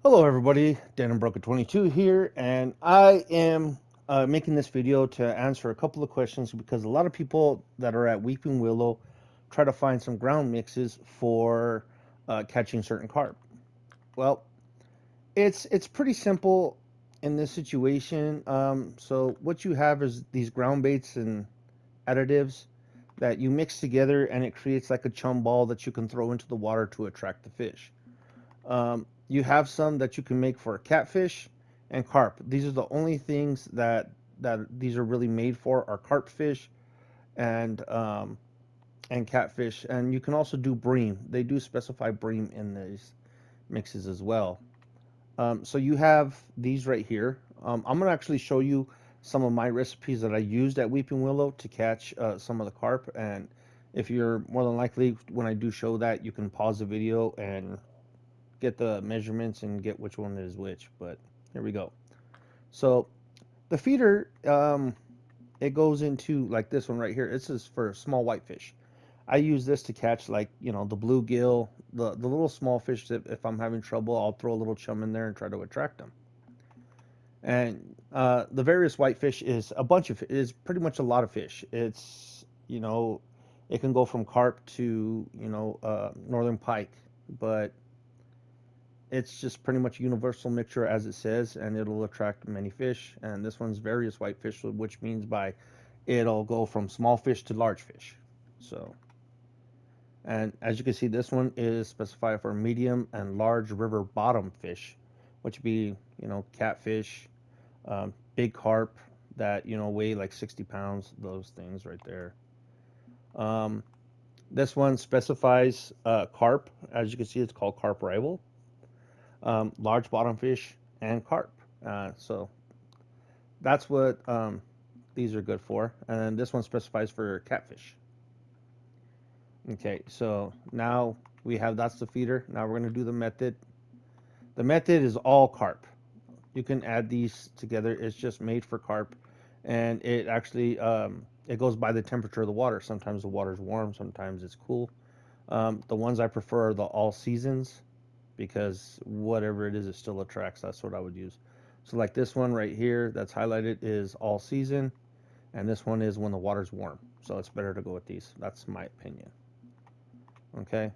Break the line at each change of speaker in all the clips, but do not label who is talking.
Hello everybody, Dan Broker 22 here, and I am making this video to answer a couple of questions because a lot of people that are at Weeping Willow try to find some ground mixes for catching certain carp. Well, it's pretty simple in this situation. So what you have is these ground baits and additives that you mix together, and it creates like a chum ball that you can throw into the water to attract the fish. You have some that you can make for catfish and carp. These are the only things that these are really made for are carp fish and catfish. And you can also do bream. They do specify bream in these mixes as well. So you have these right here. I'm gonna actually show you some of my recipes that I used at Weeping Willow to catch some of the carp. And if you're more than likely, when I do show that, you can pause the video and get the measurements and get which one is which. But here we go. So the feeder, it goes into like this one right here. This is for small whitefish. I use this to catch like the bluegill, the little small fish. That if I'm having trouble, I'll throw a little chum in there and try to attract them. And the various whitefish is a bunch of is pretty much a lot of fish. It's it can go from carp to northern pike, but it's just pretty much a universal mixture as it says, and it'll attract many fish. And this one's various whitefish, which means by it'll go from small fish to large fish. So, and as you can see, this one is specified for medium and large river bottom fish, which would be catfish, big carp that weigh like 60 pounds. Those things right there. Um, this one specifies carp. As you can see, it's called carp rival. Large bottom fish and carp. So that's what these are good for. And then this one specifies for catfish. Okay, so now we have that's the feeder. Now we're going to do the method. The method is all carp. You can add these together. It's just made for carp, and it actually it goes by the temperature of the water. Sometimes the water's warm, sometimes it's cool. The ones I prefer are the all seasons because whatever it is, it still attracts. That's what I would use. So like this one right here that's highlighted is all season, and this one is when the water's warm. So it's better to go with these. That's my opinion. Okay.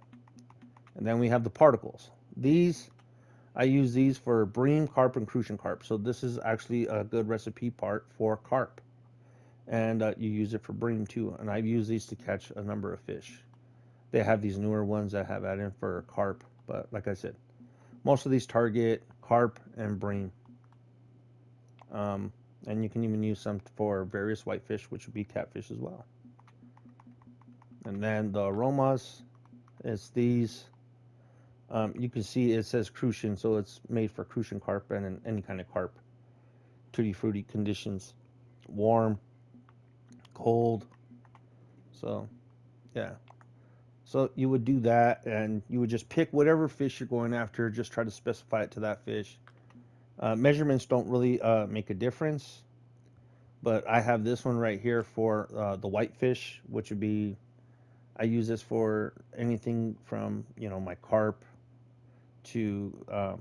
And then we have the particles. These I use these for bream, carp, and crucian carp. So this is actually a good recipe part for carp, and you use it for bream too. And I've used these to catch a number of fish. They have these newer ones that have added in for carp, but like I said, most of these target carp and bream. And you can even use some for various whitefish, which would be catfish as well. And then the aromas is these. You can see it says crucian, so it's made for crucian carp and any kind of carp. Tutti frutti conditions, warm, cold. So yeah. So you would do that, and you would just pick whatever fish you're going after. Just try to specify it to that fish. Measurements don't really make a difference, but I have this one right here for the whitefish, which would be I use this for anything from my carp to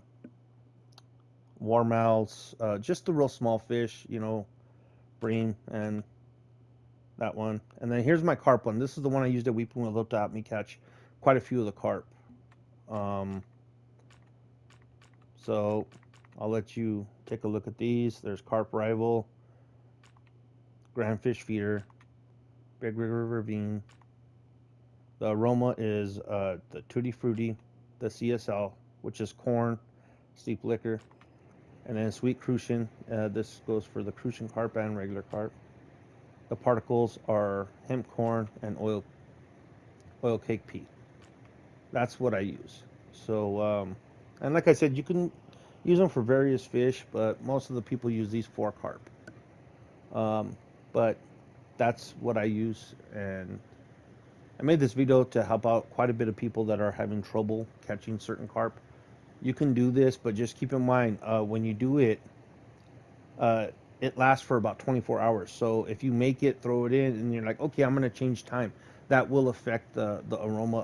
warmouths, just the real small fish, bream and that one. And then here's my carp one. This is the one I used at Weeping Willow to help me catch quite a few of the carp. Um, so I'll let you take a look at these. There's Carp Rival, Grand Fish Feeder, Big River Ravine. The aroma is the Tutti Frutti, the CSL, which is corn, steep liquor, and then Sweet Crucian. This goes for the Crucian carp and regular carp. The particles are hemp corn and oil cake pea. That's what I use. So, and like I said, you can use them for various fish, but most of the people use these for carp. Um, but that's what I use, and I made this video to help out quite a bit of people that are having trouble catching certain carp. You can do this, but just keep in mind when you do it, uh, it lasts for about 24 hours. So if you make it, throw it in, and you're like, okay, I'm gonna change time, that will affect the aroma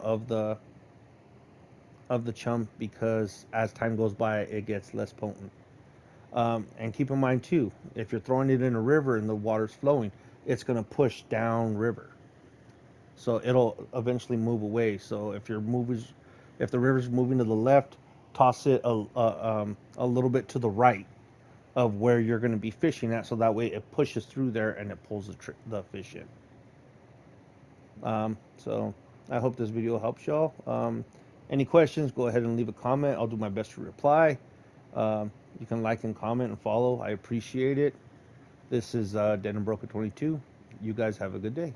of the chum, because as time goes by, it gets less potent. And keep in mind too, if you're throwing it in a river and the water's flowing, it's going to push down river, so it'll eventually move away. So if the river's moving to the left, toss it a little bit to the right of where you're going to be fishing at, so that way it pushes through there and it pulls the fish in. So I hope this video helps y'all. Any questions, go ahead and leave a comment. I'll do my best to reply. You can like and comment and follow. I appreciate it. This is Den and Broker 22. You guys have a good day.